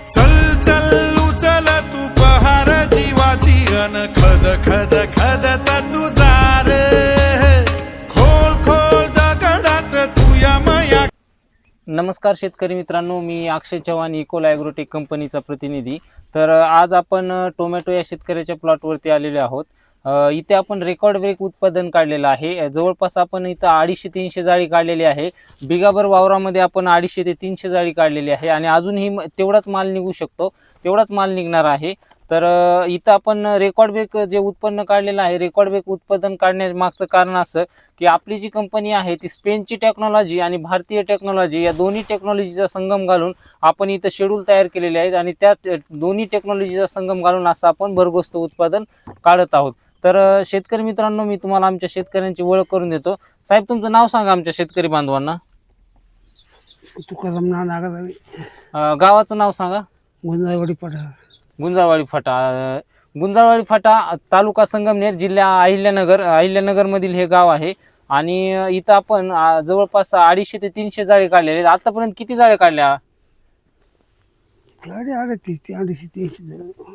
चल चल उचल तू पहार जीवाची अन खद खद खदत तुझा रे खोल खोल दगडात तू या मया. नमस्कार शेतकरी मित्रांनो, मी अक्षय चव्हाण इकोला ॲग्रोटेक कंपनीचा प्रतिनिधी. तर आज आपण टोमॅटो या शेतकऱ्याच्या प्लॉटवरती आलेले आहोत. इथे आपण रेकॉर्ड ब्रेक उत्पादन काढलेलं आहे. जवळपास आपण इथं 250-300 जाळी काढलेली आहे. बिगाभर वावरामध्ये आपण 250 ते 300 जाळी काढलेली आहे आणि अजूनही तेवढाच माल निघू शकतो, तेवढाच माल निघणार आहे. तर इथं आपण रेकॉर्ड ब्रेक जे उत्पन्न काढलेलं आहे, रेकॉर्ड ब्रेक उत्पादन काढण्यामागचं कारण असं की आपली जी कंपनी आहे ती स्पेनची टेक्नॉलॉजी आणि भारतीय टेक्नॉलॉजी या दोन्ही टेक्नॉलॉजीचा संगम घालून आपण इथं शेड्यूल तयार केलेले आहेत आणि त्या दोन्ही टेक्नॉलॉजीचा संगम घालून असं आपण भरघोस उत्पादन काढत आहोत. तर शेतकरी मित्रांनो, मी तुम्हाला आमच्या शेतकऱ्यांची ओळख करून देतो. साहेब, तुमचं नाव सांगा आमच्या शेतकरी बांधवांना. तुकाराम नागावी, गावाचं नाव सांगा. गुंजावाडी पठार, गुंजावाडी फाटा. गुंजावाडी फाटा, तालुका संगमनेर, जिल्हा अहिल्यानगरमधील हे गाव आहे. आणि इथं आपण जवळपास 250 ते 300 जाळी काढलेले. आतापर्यंत किती जाळ्या काढल्या?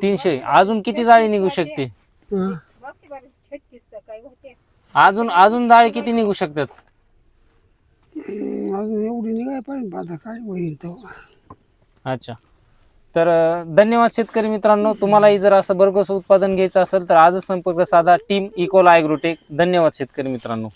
300. अजून किती जाळी निघू शकते? अजून जाळी किती निघू शकतात? अजून एवढी निघाय पाहिजे, आता काय होईल तेव्हा. अच्छा. तर धन्यवाद शेतकरी मित्रांनो. तुम्हालाही जर असं भरघोस उत्पादन घ्यायचं असेल तर आजच संपर्क साधा. Team इकोला agrotech. धन्यवाद शेतकरी मित्रांनो.